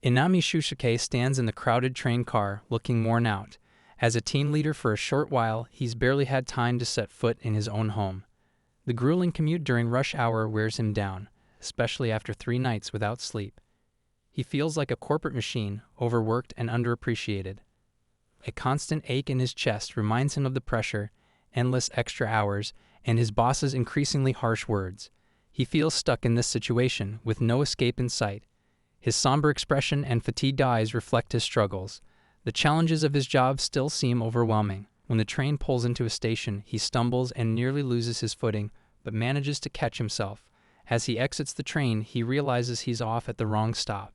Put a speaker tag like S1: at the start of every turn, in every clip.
S1: Inami Shusuke stands in the crowded train car, looking worn out. As a team leader for a short while, he's barely had time to set foot in his own home. The grueling commute during rush hour wears him down, especially after 3 nights without sleep. He feels like a corporate machine, overworked and underappreciated. A constant ache in his chest reminds him of the pressure, endless extra hours, and his boss's increasingly harsh words. He feels stuck in this situation, with no escape in sight. His somber expression and fatigued eyes reflect his struggles. The challenges of his job still seem overwhelming. When the train pulls into a station, he stumbles and nearly loses his footing, but manages to catch himself. As he exits the train, he realizes he's off at the wrong stop.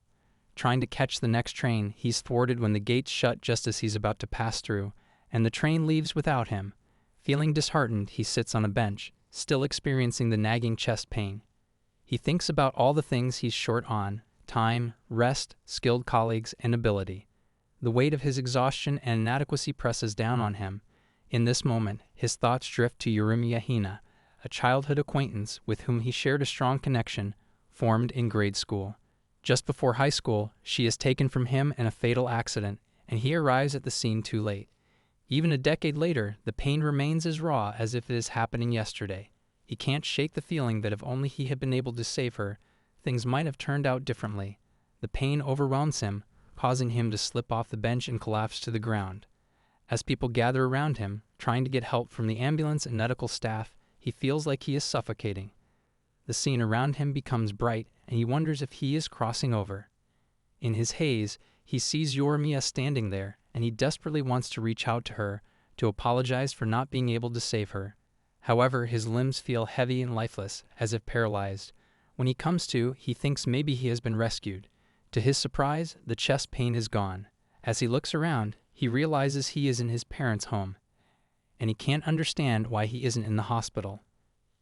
S1: Trying to catch the next train, he's thwarted when the gates shut just as he's about to pass through, and the train leaves without him. Feeling disheartened, he sits on a bench, still experiencing the nagging chest pain. He thinks about all the things he's short on: time, rest, skilled colleagues, and ability. The weight of his exhaustion and inadequacy presses down on him. In this moment, his thoughts drift to Uramiya Hina, a childhood acquaintance with whom he shared a strong connection, formed in grade school. Just before high school, she is taken from him in a fatal accident, and he arrives at the scene too late. Even a decade later, the pain remains as raw as if it is happening yesterday. He can't shake the feeling that if only he had been able to save her, things might have turned out differently. The pain overwhelms him, causing him to slip off the bench and collapse to the ground. As people gather around him, trying to get help from the ambulance and medical staff, he feels like he is suffocating. The scene around him becomes bright, and he wonders if he is crossing over. In his haze, he sees Yorimiya standing there, and he desperately wants to reach out to her, to apologize for not being able to save her. However, his limbs feel heavy and lifeless, as if paralyzed. When he comes to, he thinks maybe he has been rescued. To his surprise, the chest pain is gone. As he looks around, he realizes he is in his parents' home, and he can't understand why he isn't in the hospital.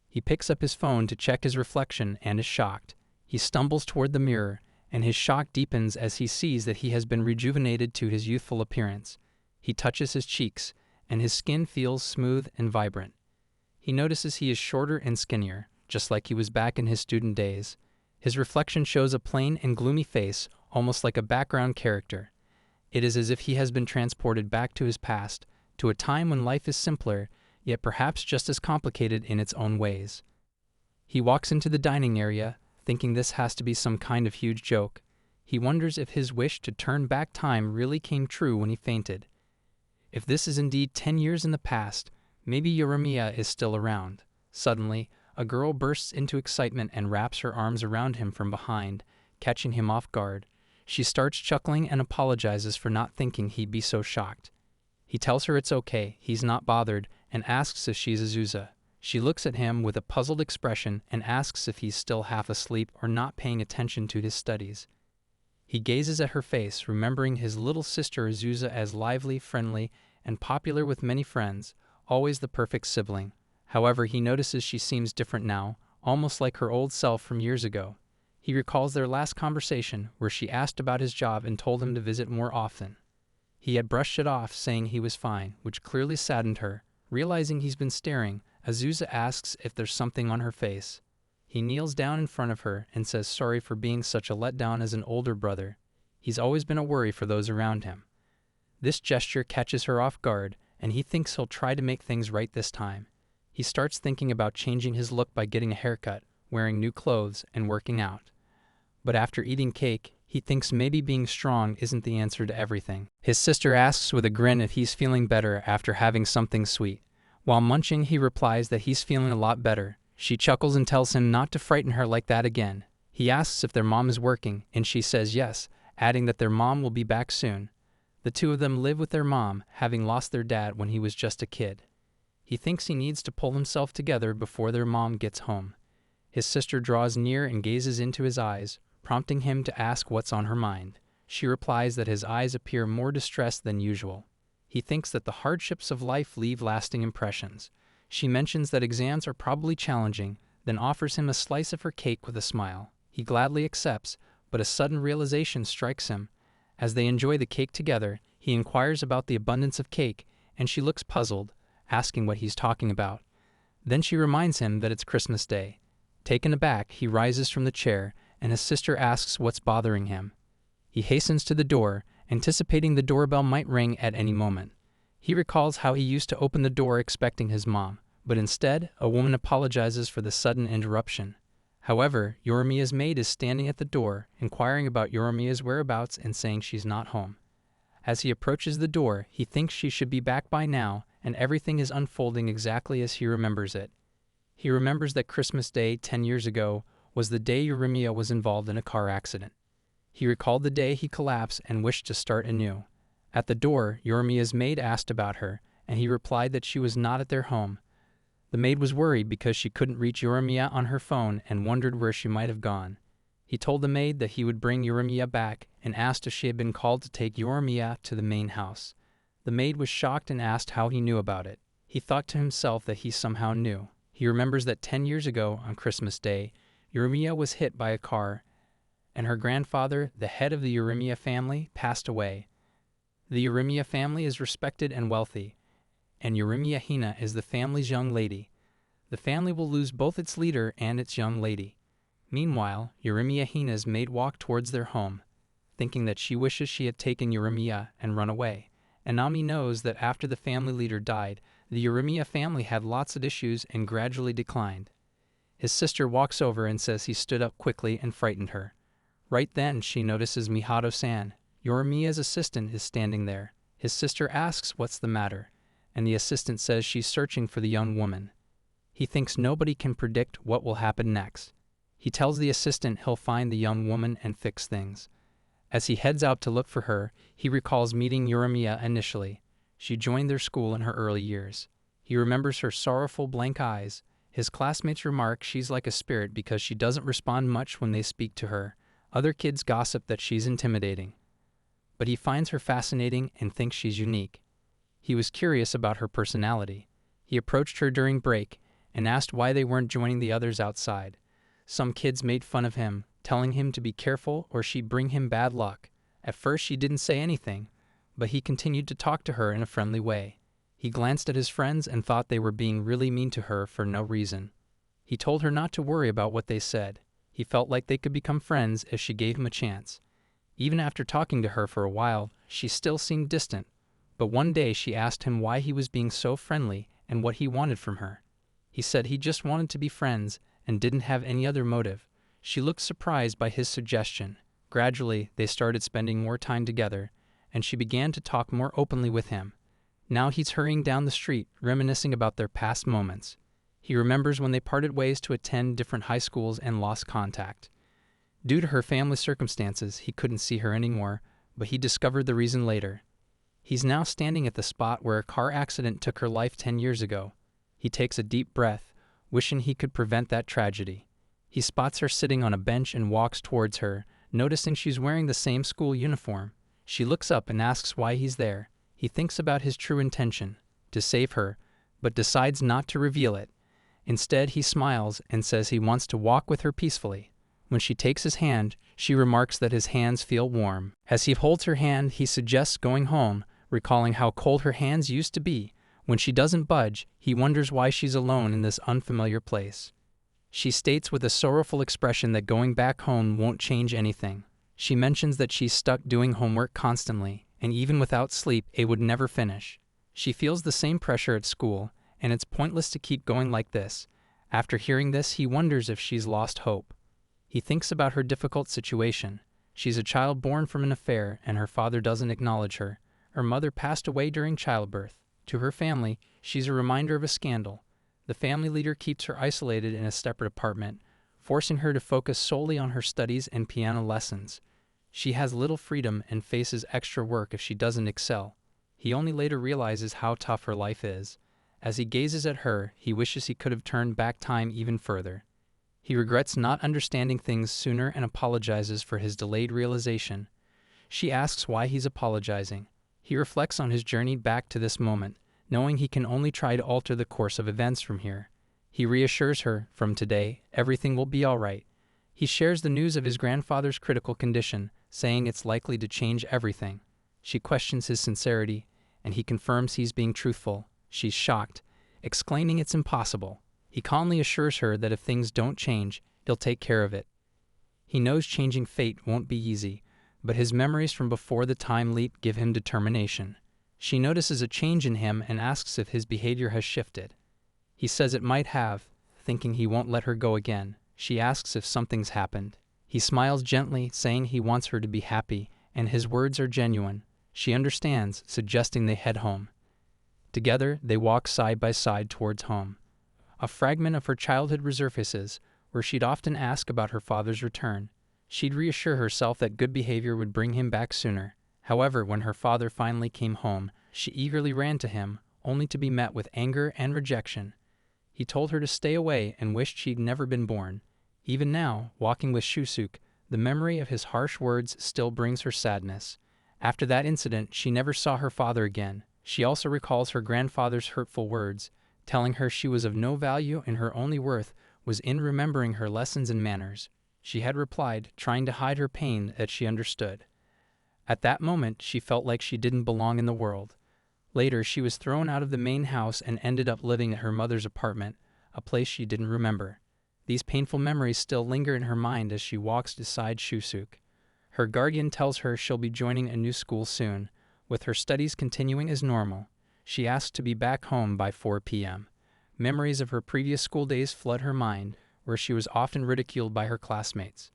S1: He picks up his phone to check his reflection and is shocked. He stumbles toward the mirror, and his shock deepens as he sees that he has been rejuvenated to his youthful appearance. He touches his cheeks, and his skin feels smooth and vibrant. He notices he is shorter and skinnier, just like he was back in his student days. His reflection shows a plain and gloomy face, almost like a background character. It is as if he has been transported back to his past, to a time when life is simpler, yet perhaps just as complicated in its own ways. He walks into the dining area, thinking this has to be some kind of huge joke. He wonders if his wish to turn back time really came true when he fainted. If this is indeed 10 years in the past, maybe Yorimiya is still around. Suddenly, a girl bursts into excitement and wraps her arms around him from behind, catching him off guard. She starts chuckling and apologizes for not thinking he'd be so shocked. He tells her it's okay, he's not bothered, and asks if she's Azusa. She looks at him with a puzzled expression and asks if he's still half asleep or not paying attention to his studies. He gazes at her face, remembering his little sister Azusa as lively, friendly, and popular with many friends, always the perfect sibling. However, he notices she seems different now, almost like her old self from years ago. He recalls their last conversation, where she asked about his job and told him to visit more often. He had brushed it off, saying he was fine, which clearly saddened her. Realizing he's been staring, Azusa asks if there's something on her face. He kneels down in front of her and says sorry for being such a letdown as an older brother. He's always been a worry for those around him. This gesture catches her off guard, and he thinks he'll try to make things right this time. He starts thinking about changing his look by getting a haircut, wearing new clothes, and working out. But after eating cake, he thinks maybe being strong isn't the answer to everything. His sister asks with a grin if he's feeling better after having something sweet. While munching, he replies that he's feeling a lot better. She chuckles and tells him not to frighten her like that again. He asks if their mom is working, and she says yes, adding that their mom will be back soon. The two of them live with their mom, having lost their dad when he was just a kid. He thinks he needs to pull himself together before their mom gets home. His sister draws near and gazes into his eyes, prompting him to ask what's on her mind. She replies that his eyes appear more distressed than usual. He thinks that the hardships of life leave lasting impressions. She mentions that exams are probably challenging, then offers him a slice of her cake with a smile. He gladly accepts, but a sudden realization strikes him. As they enjoy the cake together, he inquires about the abundance of cake, and she looks puzzled, asking what he's talking about. Then she reminds him that it's Christmas Day. Taken aback, he rises from the chair, and his sister asks what's bothering him. He hastens to the door, anticipating the doorbell might ring at any moment. He recalls how he used to open the door expecting his mom, but instead, a woman apologizes for the sudden interruption. However, Yorimiya's maid is standing at the door, inquiring about Yorimiya's whereabouts and saying she's not home. As he approaches the door, he thinks she should be back by now, and everything is unfolding exactly as he remembers it. He remembers that Christmas Day 10 years ago was the day Yorimiya was involved in a car accident. He recalled the day he collapsed and wished to start anew. At the door, Yorimiya's maid asked about her, and he replied that she was not at their home. The maid was worried because she couldn't reach Yorimiya on her phone and wondered where she might have gone. He told the maid that he would bring Yorimiya back and asked if she had been called to take Yorimiya to the main house. The maid was shocked and asked how he knew about it. He thought to himself that he somehow knew. He remembers that 10 years ago, on Christmas Day, Yorimiya was hit by a car, and her grandfather, the head of the Yorimiya family, passed away. The Yorimiya family is respected and wealthy, and Yorimiya Hina is the family's young lady. The family will lose both its leader and its young lady. Meanwhile, Yorimiya Hina's maid walked towards their home, thinking that she wishes she had taken Yorimiya and run away. Anami knows that after the family leader died, the Yorimiya family had lots of issues and gradually declined. His sister walks over and says he stood up quickly and frightened her. Right then, she notices Mihato-san, Yorimiya's assistant, is standing there. His sister asks what's the matter, and the assistant says she's searching for the young woman. He thinks nobody can predict what will happen next. He tells the assistant he'll find the young woman and fix things. As he heads out to look for her, he recalls meeting Yorimiya initially. She joined their school in her early years. He remembers her sorrowful blank eyes. His classmates remark she's like a spirit because she doesn't respond much when they speak to her. Other kids gossip that she's intimidating. But he finds her fascinating and thinks she's unique. He was curious about her personality. He approached her during break and asked why they weren't joining the others outside. Some kids made fun of him, telling him to be careful or she'd bring him bad luck. At first she didn't say anything, but he continued to talk to her in a friendly way. He glanced at his friends and thought they were being really mean to her for no reason. He told her not to worry about what they said. He felt like they could become friends if she gave him a chance. Even after talking to her for a while, she still seemed distant. But one day she asked him why he was being so friendly and what he wanted from her. He said he just wanted to be friends and didn't have any other motive. She looked surprised by his suggestion. Gradually, they started spending more time together, and she began to talk more openly with him. Now he's hurrying down the street, reminiscing about their past moments. He remembers when they parted ways to attend different high schools and lost contact. Due to her family circumstances, he couldn't see her anymore, but he discovered the reason later. He's now standing at the spot where a car accident took her life 10 years ago. He takes a deep breath, wishing he could prevent that tragedy. He spots her sitting on a bench and walks towards her, noticing she's wearing the same school uniform. She looks up and asks why he's there. He thinks about his true intention, to save her, but decides not to reveal it. Instead, he smiles and says he wants to walk with her peacefully. When she takes his hand, she remarks that his hands feel warm. As he holds her hand, he suggests going home, recalling how cold her hands used to be. When she doesn't budge, he wonders why she's alone in this unfamiliar place. She states with a sorrowful expression that going back home won't change anything. She mentions that she's stuck doing homework constantly, and even without sleep, it would never finish. She feels the same pressure at school, and it's pointless to keep going like this. After hearing this, he wonders if she's lost hope. He thinks about her difficult situation. She's a child born from an affair, and her father doesn't acknowledge her. Her mother passed away during childbirth. To her family, she's a reminder of a scandal. The family leader keeps her isolated in a separate apartment, forcing her to focus solely on her studies and piano lessons. She has little freedom and faces extra work if she doesn't excel. He only later realizes how tough her life is. As he gazes at her, he wishes he could have turned back time even further. He regrets not understanding things sooner and apologizes for his delayed realization. She asks why he's apologizing. He reflects on his journey back to this moment, knowing he can only try to alter the course of events from here. He reassures her, from today, everything will be all right. He shares the news of his grandfather's critical condition, saying it's likely to change everything. She questions his sincerity, and he confirms he's being truthful. She's shocked, exclaiming it's impossible. He calmly assures her that if things don't change, he'll take care of it. He knows changing fate won't be easy, but his memories from before the time leap give him determination. She notices a change in him and asks if his behavior has shifted. He says it might have, thinking he won't let her go again. She asks if something's happened. He smiles gently, saying he wants her to be happy, and his words are genuine. She understands, suggesting they head home. Together, they walk side by side towards home. A fragment of her childhood resurfaces, where she'd often ask about her father's return. She'd reassure herself that good behavior would bring him back sooner. However, when her father finally came home, she eagerly ran to him, only to be met with anger and rejection. He told her to stay away and wished she'd never been born. Even now, walking with Shusuke, the memory of his harsh words still brings her sadness. After that incident, she never saw her father again. She also recalls her grandfather's hurtful words, telling her she was of no value and her only worth was in remembering her lessons and manners. She had replied, trying to hide her pain, that she understood. At that moment, she felt like she didn't belong in the world. Later, she was thrown out of the main house and ended up living at her mother's apartment, a place she didn't remember. These painful memories still linger in her mind as she walks beside Shusuke. Her guardian tells her she'll be joining a new school soon, with her studies continuing as normal. She asks to be back home by 4 p.m. Memories of her previous school days flood her mind, where she was often ridiculed by her classmates.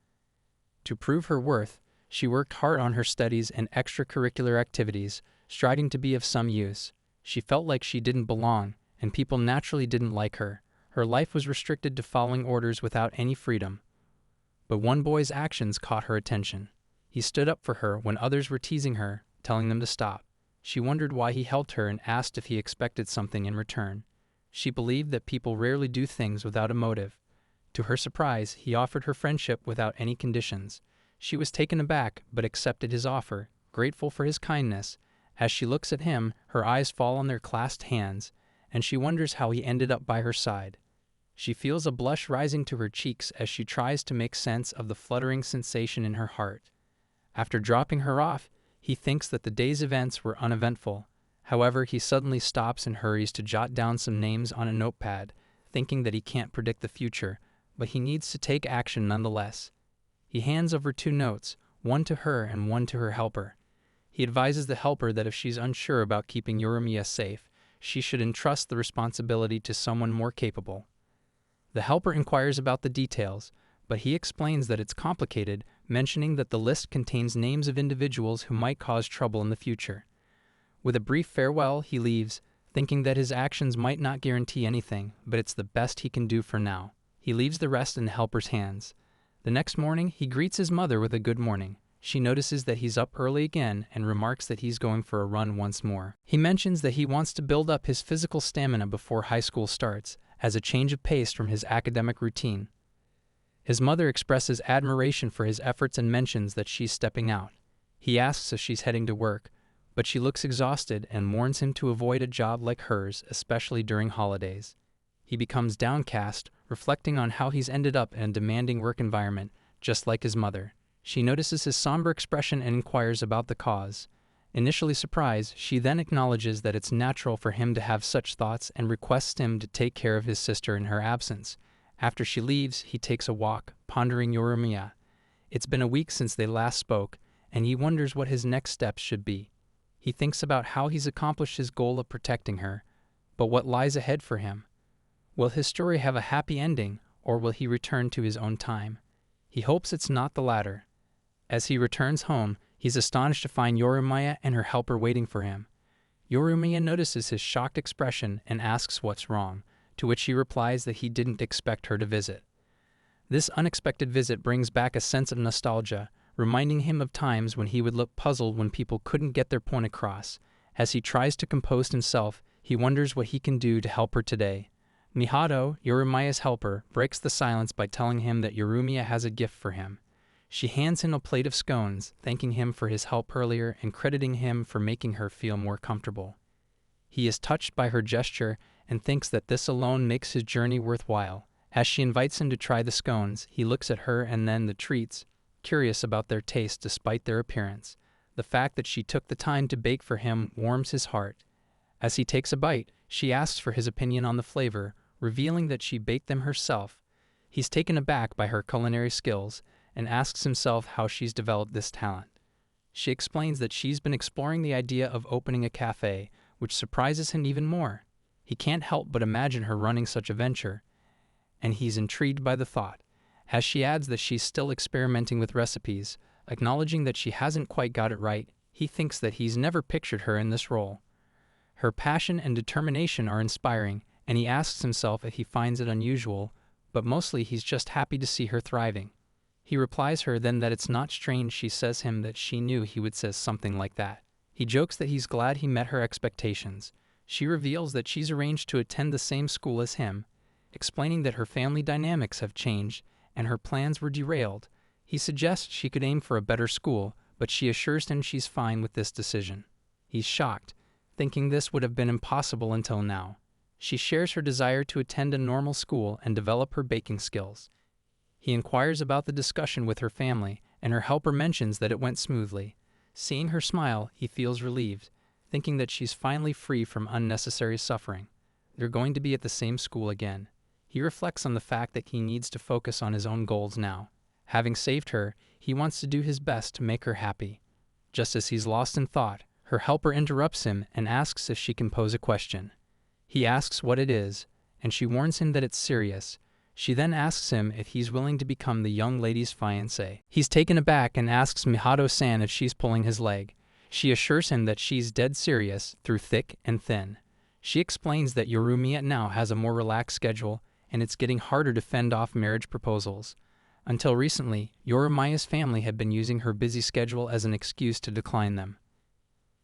S1: To prove her worth, she worked hard on her studies and extracurricular activities, striving to be of some use. She felt like she didn't belong, and people naturally didn't like her. Her life was restricted to following orders without any freedom. But one boy's actions caught her attention. He stood up for her when others were teasing her, telling them to stop. She wondered why he helped her and asked if he expected something in return. She believed that people rarely do things without a motive. To her surprise, he offered her friendship without any conditions. She was taken aback, but accepted his offer, grateful for his kindness. As she looks at him, her eyes fall on their clasped hands, and she wonders how he ended up by her side. She feels a blush rising to her cheeks as she tries to make sense of the fluttering sensation in her heart. After dropping her off, he thinks that the day's events were uneventful. However, he suddenly stops and hurries to jot down some names on a notepad, thinking that he can't predict the future, but he needs to take action nonetheless. He hands over 2 notes, one to her and one to her helper. He advises the helper that if she's unsure about keeping Yorumiya safe, she should entrust the responsibility to someone more capable. The helper inquires about the details, but he explains that it's complicated, mentioning that the list contains names of individuals who might cause trouble in the future. With a brief farewell, he leaves, thinking that his actions might not guarantee anything, but it's the best he can do for now. He leaves the rest in the helper's hands. The next morning, he greets his mother with a good morning. She notices that he's up early again and remarks that he's going for a run once more. He mentions that he wants to build up his physical stamina before high school starts, as a change of pace from his academic routine. His mother expresses admiration for his efforts and mentions that she's stepping out. He asks if she's heading to work, but she looks exhausted and warns him to avoid a job like hers, especially during holidays. He becomes downcast, reflecting on how he's ended up in a demanding work environment, just like his mother. She notices his somber expression and inquires about the cause. Initially surprised, she then acknowledges that it's natural for him to have such thoughts and requests him to take care of his sister in her absence. After she leaves, he takes a walk, pondering Yorumiya. It's been a week since they last spoke, and he wonders what his next steps should be. He thinks about how he's accomplished his goal of protecting her, but what lies ahead for him? Will his story have a happy ending, or will he return to his own time? He hopes it's not the latter. As he returns home, he's astonished to find Yorumiya and her helper waiting for him. Yorumiya notices his shocked expression and asks what's wrong, to which he replies that he didn't expect her to visit. This unexpected visit brings back a sense of nostalgia, reminding him of times when he would look puzzled when people couldn't get their point across. As he tries to compose himself, he wonders what he can do to help her today. Mihato, Yorumiya's helper, breaks the silence by telling him that Yorumiya has a gift for him. She hands him a plate of scones, thanking him for his help earlier and crediting him for making her feel more comfortable. He is touched by her gesture and thinks that this alone makes his journey worthwhile. As she invites him to try the scones, he looks at her and then the treats, curious about their taste despite their appearance. The fact that she took the time to bake for him warms his heart. As he takes a bite, she asks for his opinion on the flavor, revealing that she baked them herself. He's taken aback by her culinary skills and asks himself how she's developed this talent. She explains that she's been exploring the idea of opening a cafe, which surprises him even more. He can't help but imagine her running such a venture, and he's intrigued by the thought. As she adds that she's still experimenting with recipes, acknowledging that she hasn't quite got it right, he thinks that he's never pictured her in this role. Her passion and determination are inspiring, and he asks himself if he finds it unusual, but mostly he's just happy to see her thriving. He replies her then that it's not strange she says him that she knew he would say something like that. He jokes that he's glad he met her expectations. She reveals that she's arranged to attend the same school as him, explaining that her family dynamics have changed and her plans were derailed. He suggests she could aim for a better school, but she assures him she's fine with this decision. He's shocked, thinking this would have been impossible until now. She shares her desire to attend a normal school and develop her baking skills. He inquires about the discussion with her family, and her helper mentions that it went smoothly. Seeing her smile, he feels relieved, thinking that she's finally free from unnecessary suffering. They're going to be at the same school again. He reflects on the fact that he needs to focus on his own goals now. Having saved her, he wants to do his best to make her happy. Just as he's lost in thought, her helper interrupts him and asks if she can pose a question. He asks what it is, and she warns him that it's serious. She then asks him if he's willing to become the young lady's fiancé. He's taken aback and asks Mihato-san if she's pulling his leg. She assures him that she's dead serious through thick and thin. She explains that Yorumiya now has a more relaxed schedule, and it's getting harder to fend off marriage proposals. Until recently, Yorumiya's family had been using her busy schedule as an excuse to decline them.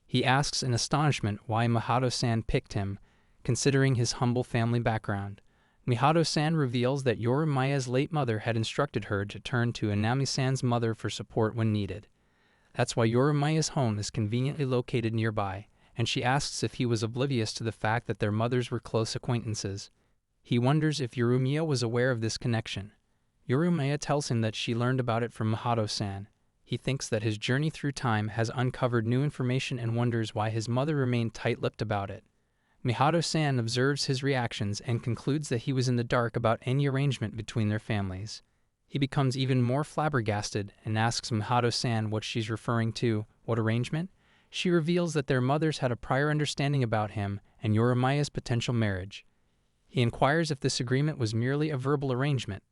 S1: He asks in astonishment why Mihato-san picked him, considering his humble family background. Mihato-san reveals that Yorumiya's late mother had instructed her to turn to Anami-san's mother for support when needed. That's why Yorumiya's home is conveniently located nearby, and she asks if he was oblivious to the fact that their mothers were close acquaintances. He wonders if Yorumiya was aware of this connection. Yorumiya tells him that she learned about it from Mihato-san. He thinks that his journey through time has uncovered new information and wonders why his mother remained tight-lipped about it. Mihato-san observes his reactions and concludes that he was in the dark about any arrangement between their families. He becomes even more flabbergasted and asks Mihato-san what she's referring to. What arrangement? She reveals that their mothers had a prior understanding about him and Yorumiya's potential marriage. He inquires if this agreement was merely a verbal arrangement.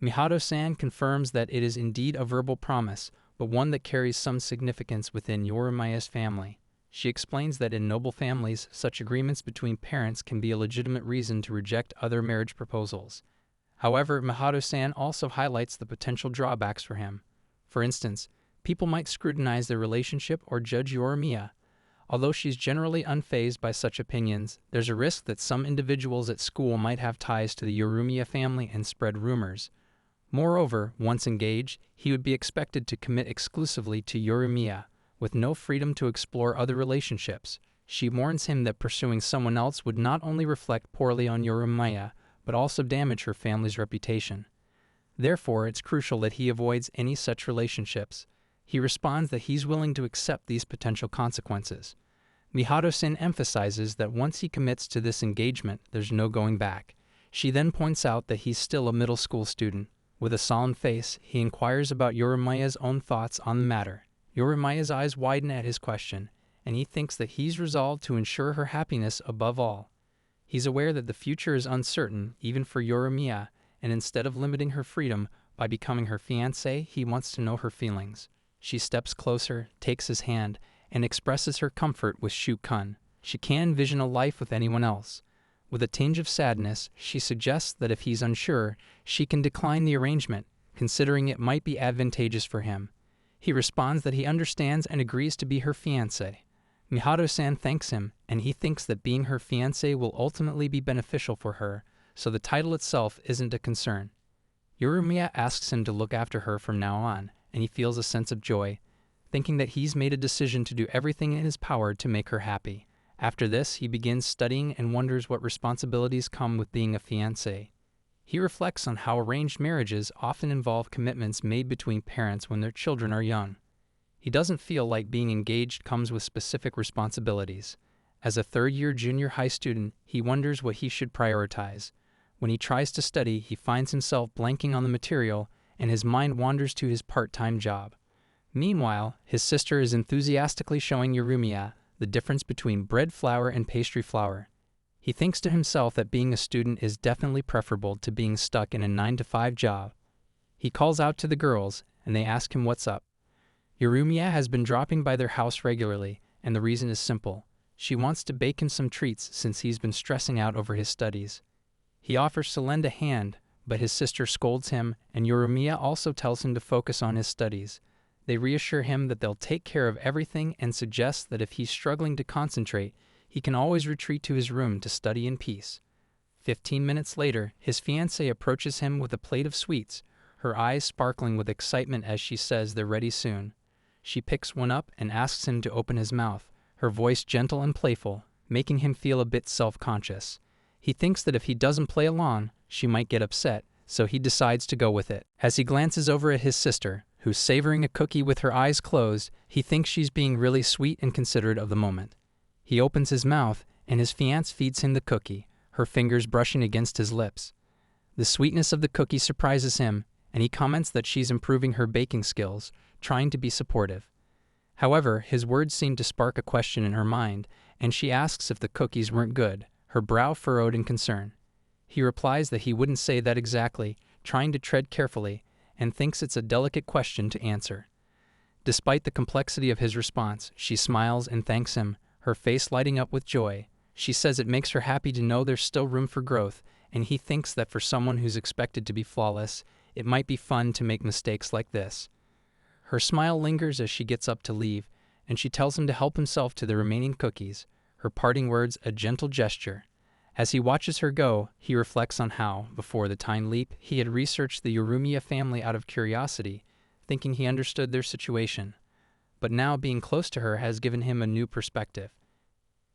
S1: Mihato-san confirms that it is indeed a verbal promise, but one that carries some significance within Yorumiya's family. She explains that in noble families, such agreements between parents can be a legitimate reason to reject other marriage proposals. However, Mihato-san also highlights the potential drawbacks for him. For instance, people might scrutinize their relationship or judge Yorumiya. Although she's generally unfazed by such opinions, there's a risk that some individuals at school might have ties to the Yorumiya family and spread rumors. Moreover, once engaged, he would be expected to commit exclusively to Yorumiya, with no freedom to explore other relationships. She warns him that pursuing someone else would not only reflect poorly on Yorumiya, but also damage her family's reputation. Therefore, it's crucial that he avoids any such relationships. He responds that he's willing to accept these potential consequences. Mihato-san emphasizes that once he commits to this engagement, there's no going back. She then points out that he's still a middle school student. With a solemn face, he inquires about Yorumiya's own thoughts on the matter. Yorumiya's eyes widen at his question, and he thinks that he's resolved to ensure her happiness above all. He's aware that the future is uncertain, even for Yorumiya, and instead of limiting her freedom by becoming her fiancé, he wants to know her feelings. She steps closer, takes his hand, and expresses her comfort with Shu-kun. She can't envision a life with anyone else. With a tinge of sadness, she suggests that if he's unsure, she can decline the arrangement, considering it might be advantageous for him. He responds that he understands and agrees to be her fiancé. Mihato-san thanks him, and he thinks that being her fiancé will ultimately be beneficial for her, so the title itself isn't a concern. Yorumiya asks him to look after her from now on, and he feels a sense of joy, thinking that he's made a decision to do everything in his power to make her happy. After this, he begins studying and wonders what responsibilities come with being a fiancé. He reflects on how arranged marriages often involve commitments made between parents when their children are young. He doesn't feel like being engaged comes with specific responsibilities. As a third-year junior high student, he wonders what he should prioritize. When he tries to study, he finds himself blanking on the material, and his mind wanders to his part-time job. Meanwhile, his sister is enthusiastically showing Yorumiya the difference between bread flour and pastry flour. He thinks to himself that being a student is definitely preferable to being stuck in a 9-to-5 job. He calls out to the girls, and they ask him what's up. Yorumiya has been dropping by their house regularly, and the reason is simple. She wants to bake him some treats since he's been stressing out over his studies. He offers to lend a hand, but his sister scolds him, and Yorumiya also tells him to focus on his studies. They reassure him that they'll take care of everything and suggest that if he's struggling to concentrate, he can always retreat to his room to study in peace. 15 minutes later, his fiancée approaches him with a plate of sweets, her eyes sparkling with excitement as she says they're ready soon. She picks one up and asks him to open his mouth, her voice gentle and playful, making him feel a bit self-conscious. He thinks that if he doesn't play along, she might get upset, so he decides to go with it. As he glances over at his sister, who's savoring a cookie with her eyes closed, he thinks she's being really sweet and considerate of the moment. He opens his mouth, and his fiancée feeds him the cookie, her fingers brushing against his lips. The sweetness of the cookie surprises him, and he comments that she's improving her baking skills, trying to be supportive. However, his words seem to spark a question in her mind, and she asks if the cookies weren't good, her brow furrowed in concern. He replies that he wouldn't say that exactly, trying to tread carefully, and thinks it's a delicate question to answer. Despite the complexity of his response, she smiles and thanks him, her face lighting up with joy. She says it makes her happy to know there's still room for growth, and he thinks that for someone who's expected to be flawless, it might be fun to make mistakes like this. Her smile lingers as she gets up to leave, and she tells him to help himself to the remaining cookies, her parting words a gentle gesture. As he watches her go, he reflects on how, before the time leap, he had researched the Yorumiya family out of curiosity, thinking he understood their situation. But now being close to her has given him a new perspective.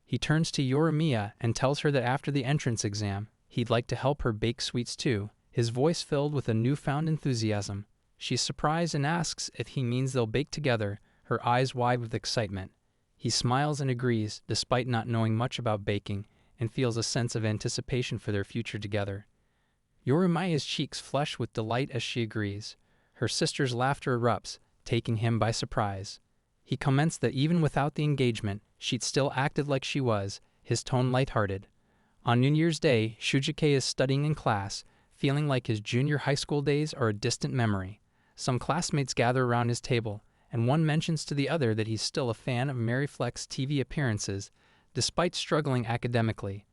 S1: He turns to Yorumiya and tells her that after the entrance exam, he'd like to help her bake sweets too, his voice filled with a newfound enthusiasm. She's surprised and asks if he means they'll bake together, her eyes wide with excitement. He smiles and agrees, despite not knowing much about baking, and feels a sense of anticipation for their future together. Yorumiya's cheeks flush with delight as she agrees. Her sister's laughter erupts, taking him by surprise. He comments that even without the engagement, she'd still acted like she was, his tone lighthearted. On New Year's Day, Shujuke is studying in class, feeling like his junior high school days are a distant memory. Some classmates gather around his table, and one mentions to the other that he's still a fan of Mary Fleck's TV appearances, despite struggling academically.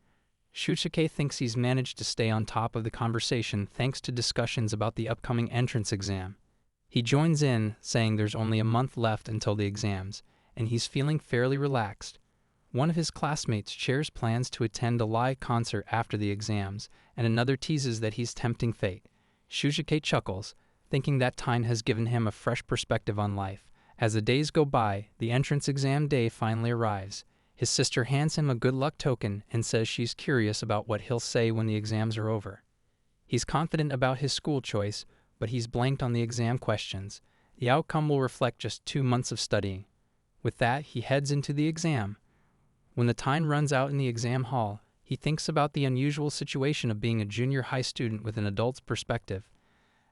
S1: Shujuke thinks he's managed to stay on top of the conversation thanks to discussions about the upcoming entrance exam. He joins in, saying there's only a month left until the exams, and he's feeling fairly relaxed. One of his classmates shares plans to attend a live concert after the exams, and another teases that he's tempting fate. Shujuke chuckles, thinking that time has given him a fresh perspective on life. As the days go by, the entrance exam day finally arrives. His sister hands him a good luck token and says she's curious about what he'll say when the exams are over. He's confident about his school choice, but he's blanked on the exam questions. The outcome will reflect just 2 months of studying. With that, he heads into the exam. When the time runs out in the exam hall, he thinks about the unusual situation of being a junior high student with an adult's perspective.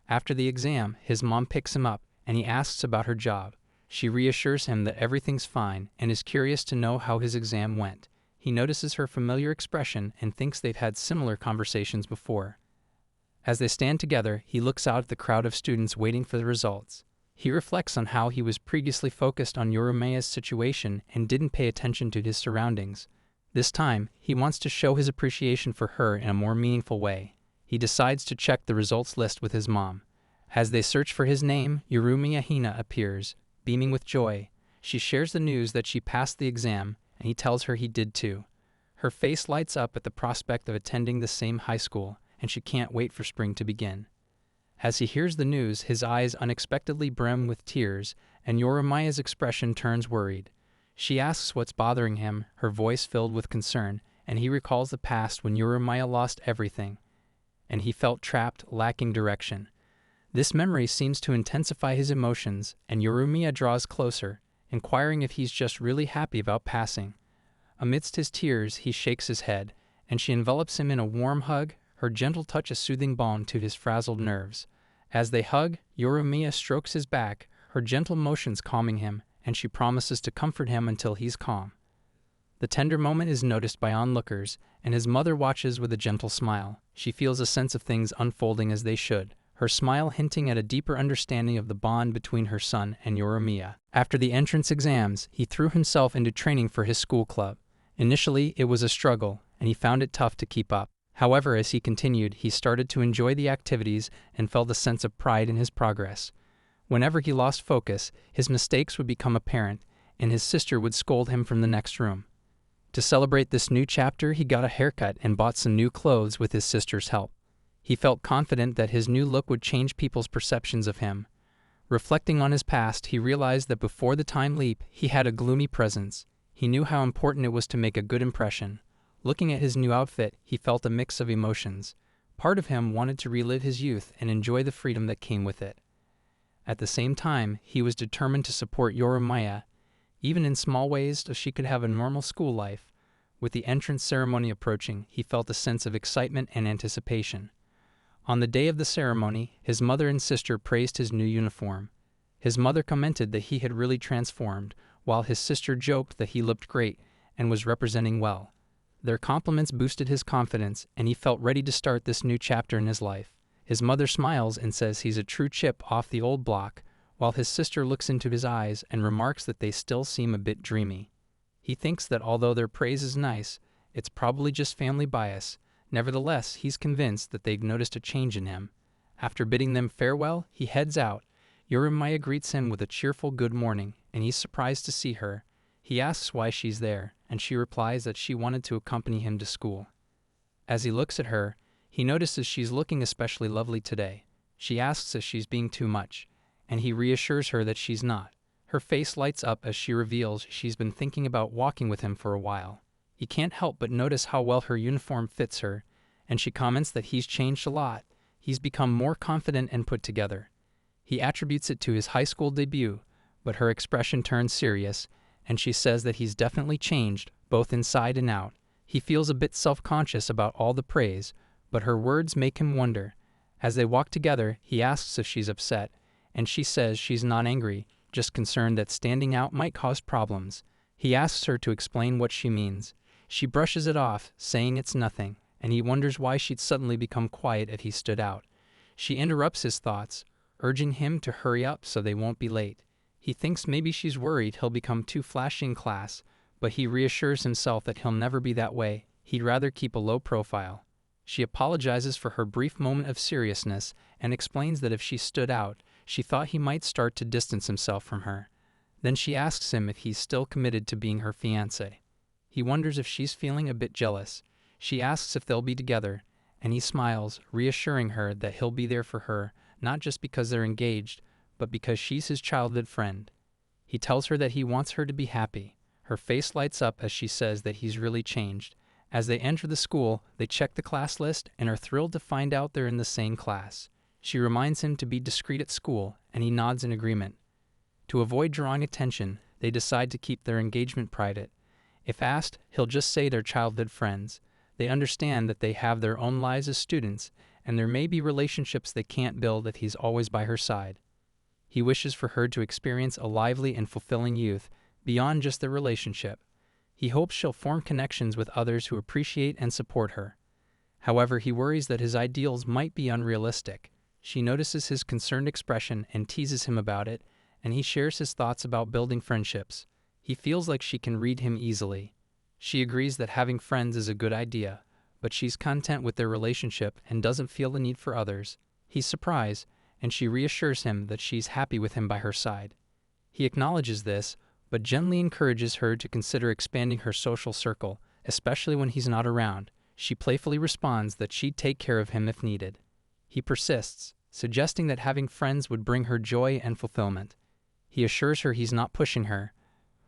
S1: After the exam, his mom picks him up, and he asks about her job. She reassures him that everything's fine and is curious to know how his exam went. He notices her familiar expression and thinks they've had similar conversations before. As they stand together, he looks out at the crowd of students waiting for the results. He reflects on how he was previously focused on Yorumiya's situation and didn't pay attention to his surroundings. This time, he wants to show his appreciation for her in a more meaningful way. He decides to check the results list with his mom. As they search for his name, Yorumiya Hina appears, beaming with joy. She shares the news that she passed the exam, and he tells her he did too. Her face lights up at the prospect of attending the same high school, and she can't wait for spring to begin. As he hears the news, his eyes unexpectedly brim with tears, and Yorumiya's expression turns worried. She asks what's bothering him, her voice filled with concern, and he recalls the past when Yorumiya lost everything, and he felt trapped, lacking direction. This memory seems to intensify his emotions, and Yorumiya draws closer, inquiring if he's just really happy about passing. Amidst his tears, he shakes his head, and she envelops him in a warm hug, her gentle touch a soothing balm to his frazzled nerves. As they hug, Yorumiya strokes his back, her gentle motions calming him, and she promises to comfort him until he's calm. The tender moment is noticed by onlookers, and his mother watches with a gentle smile. She feels a sense of things unfolding as they should, her smile hinting at a deeper understanding of the bond between her son and Yorumiya. After the entrance exams, he threw himself into training for his school club. Initially, it was a struggle, and he found it tough to keep up. However, as he continued, he started to enjoy the activities and felt a sense of pride in his progress. Whenever he lost focus, his mistakes would become apparent, and his sister would scold him from the next room. To celebrate this new chapter, he got a haircut and bought some new clothes with his sister's help. He felt confident that his new look would change people's perceptions of him. Reflecting on his past, he realized that before the time leap, he had a gloomy presence. He knew how important it was to make a good impression. Looking at his new outfit, he felt a mix of emotions. Part of him wanted to relive his youth and enjoy the freedom that came with it. At the same time, he was determined to support Yorumiya, even in small ways, so she could have a normal school life. With the entrance ceremony approaching, he felt a sense of excitement and anticipation. On the day of the ceremony, his mother and sister praised his new uniform. His mother commented that he had really transformed, while his sister joked that he looked great and was representing well. Their compliments boosted his confidence, and he felt ready to start this new chapter in his life. His mother smiles and says he's a true chip off the old block, while his sister looks into his eyes and remarks that they still seem a bit dreamy. He thinks that although their praise is nice, it's probably just family bias. Nevertheless, he's convinced that they've noticed a change in him. After bidding them farewell, he heads out. Yorumiya greets him with a cheerful good morning, and he's surprised to see her. He asks why she's there, and she replies that she wanted to accompany him to school. As he looks at her, he notices she's looking especially lovely today. She asks if she's being too much, and he reassures her that she's not. Her face lights up as she reveals she's been thinking about walking with him for a while. He can't help but notice how well her uniform fits her, and she comments that he's changed a lot. He's become more confident and put together. He attributes it to his high school debut, but her expression turns serious, and she says that he's definitely changed, both inside and out. He feels a bit self-conscious about all the praise, but her words make him wonder. As they walk together, he asks if she's upset, and she says she's not angry, just concerned that standing out might cause problems. He asks her to explain what she means. She brushes it off, saying it's nothing, and he wonders why she'd suddenly become quiet if he stood out. She interrupts his thoughts, urging him to hurry up so they won't be late. He thinks maybe she's worried he'll become too flashy in class, but he reassures himself that he'll never be that way. He'd rather keep a low profile. She apologizes for her brief moment of seriousness and explains that if she stood out, she thought he might start to distance himself from her. Then she asks him if he's still committed to being her fiancé. He wonders if she's feeling a bit jealous. She asks if they'll be together, and he smiles, reassuring her that he'll be there for her, not just because they're engaged, but because she's his childhood friend. He tells her that he wants her to be happy. Her face lights up as she says that he's really changed. As they enter the school, they check the class list and are thrilled to find out they're in the same class. She reminds him to be discreet at school, and he nods in agreement. To avoid drawing attention, they decide to keep their engagement private. If asked, he'll just say they're childhood friends. They understand that they have their own lives as students, and there may be relationships they can't build if he's always by her side. He wishes for her to experience a lively and fulfilling youth, beyond just their relationship. He hopes she'll form connections with others who appreciate and support her. However, he worries that his ideals might be unrealistic. She notices his concerned expression and teases him about it, and he shares his thoughts about building friendships. He feels like she can read him easily. She agrees that having friends is a good idea, but she's content with their relationship and doesn't feel the need for others. He's surprised, and she reassures him that she's happy with him by her side. He acknowledges this, but gently encourages her to consider expanding her social circle, especially when he's not around. She playfully responds that she'd take care of him if needed. He persists, suggesting that having friends would bring her joy and fulfillment. He assures her he's not pushing her,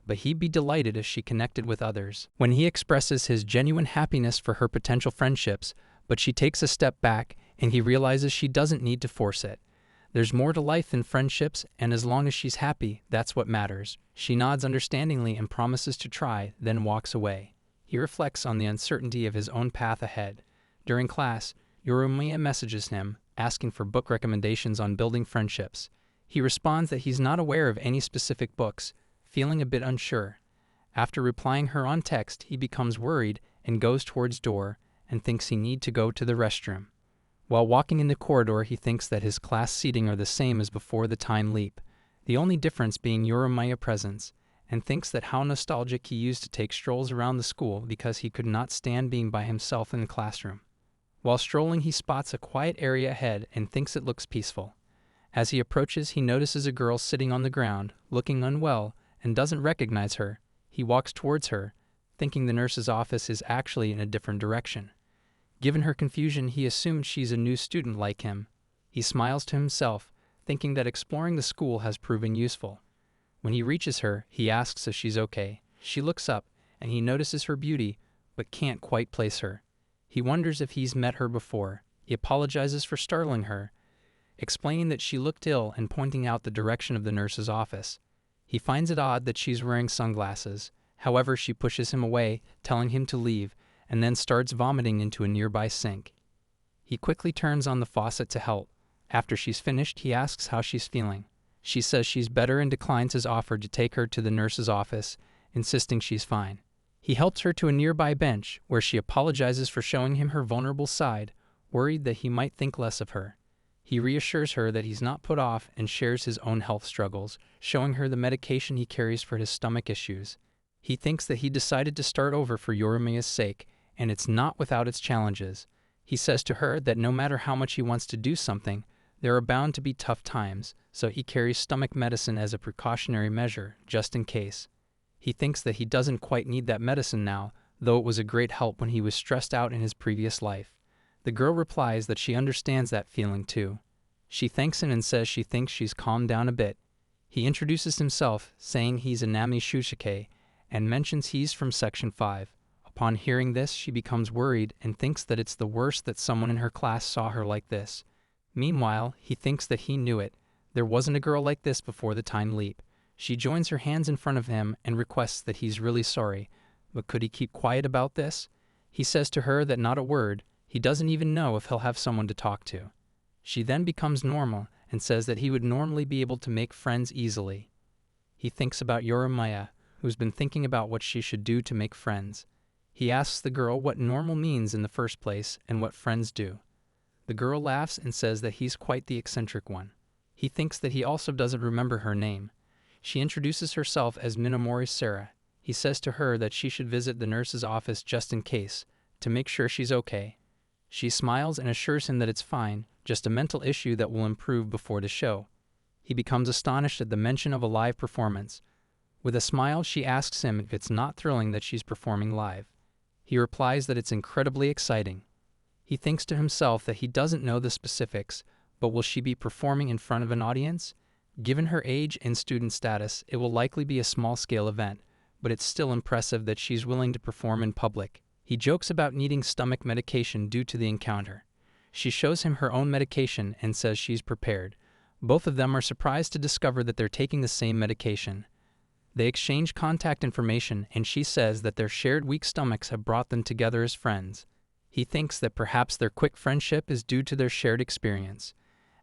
S1: but he'd be delighted if she connected with others. When he expresses his genuine happiness for her potential friendships, but she takes a step back and he realizes she doesn't need to force it. There's more to life than friendships, and as long as she's happy, that's what matters. She nods understandingly and promises to try, then walks away. He reflects on the uncertainty of his own path ahead. During class, Yorumiya messages him, asking for book recommendations on building friendships. He responds that he's not aware of any specific books, feeling a bit unsure. After replying her on text, he becomes worried and goes towards door and thinks he need to go to the restroom. While walking in the corridor, he thinks that his class seating are the same as before the time leap, the only difference being Yorimiya presence, and thinks that how nostalgic he used to take strolls around the school because he could not stand being by himself in the classroom. While strolling, he spots a quiet area ahead and thinks it looks peaceful. As he approaches, he notices a girl sitting on the ground, looking unwell, and doesn't recognize her. He walks towards her, thinking the nurse's office is actually in a different direction. Given her confusion, he assumed she's a new student like him. He smiles to himself, thinking that exploring the school has proven useful. When he reaches her, he asks if she's okay. She looks up, and he notices her beauty, but can't quite place her. He wonders if he's met her before. He apologizes for startling her, explaining that she looked ill and pointing out the direction of the nurse's office. He finds it odd that she's wearing sunglasses. However, she pushes him away, telling him to leave, and then starts vomiting into a nearby sink. He quickly turns on the faucet to help. After she's finished, he asks how she's feeling. She says she's better and declines his offer to take her to the nurse's office, insisting she's fine. He helps her to a nearby bench, where she apologizes for showing him her vulnerable side, worried that he might think less of her. He reassures her that he's not put off and shares his own health struggles, showing her the medication he carries for his stomach issues. He thinks that he decided to start over for Yorimiya's sake, and it's not without its challenges. He says to her that no matter how much he wants to do something, there are bound to be tough times, so he carries stomach medicine as a precautionary measure, just in case. He thinks that he doesn't quite need that medicine now, though it was a great help when he was stressed out in his previous life. The girl replies that she understands that feeling too. She thanks him and says she thinks she's calmed down a bit. He introduces himself, saying he's Anami Shushike, and mentions he's from Section 5. Upon hearing this, she becomes worried and thinks that it's the worst that someone in her class saw her like this. Meanwhile, he thinks that he knew it. There wasn't a girl like this before the time leap. She joins her hands in front of him and requests that he's really sorry, but could he keep quiet about this? He says to her that not a word. He doesn't even know if he'll have someone to talk to. She then becomes normal and says that he would normally be able to make friends easily. He thinks about Yorimiya, who's been thinking about what she should do to make friends. He asks the girl what normal means in the first place and what friends do. The girl laughs and says that he's quite the eccentric one. He thinks that he also doesn't remember her name. She introduces herself as Minamori Sarah. He says to her that she should visit the nurse's office just in case, to make sure she's okay. She smiles and assures him that it's fine, just a mental issue that will improve before the show. He becomes astonished at the mention of a live performance. With a smile, she asks him if it's not thrilling that she's performing live. He replies that it's incredibly exciting. He thinks to himself that he doesn't know the specifics, but will she be performing in front of an audience? Given her age and student status, it will likely be a small-scale event, but it's still impressive that she's willing to perform in public. He jokes about needing stomach medication due to the encounter. She shows him her own medication and says she's prepared. Both of them are surprised to discover that they're taking the same medication. They exchange contact information, and she says that their shared weak stomachs have brought them together as friends. He thinks that perhaps their quick friendship is due to their shared experience.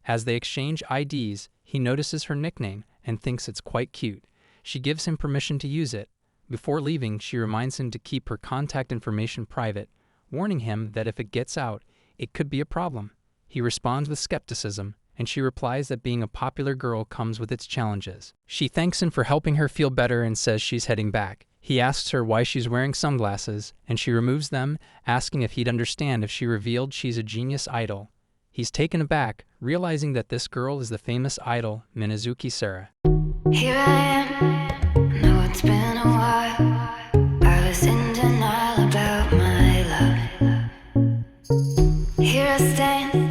S1: As they exchange IDs, he notices her nickname and thinks it's quite cute. She gives him permission to use it. Before leaving, she reminds him to keep her contact information private, warning him that if it gets out, it could be a problem. He responds with skepticism, and she replies that being a popular girl comes with its challenges. She thanks him for helping her feel better and says she's heading back. He asks her why she's wearing sunglasses, and she removes them, asking if he'd understand if she revealed she's a genius idol. He's taken aback, realizing that this girl is the famous idol, Minazuki Sarah.
S2: Here I am, know it's been a while. I was in denial about my love. Here I stand,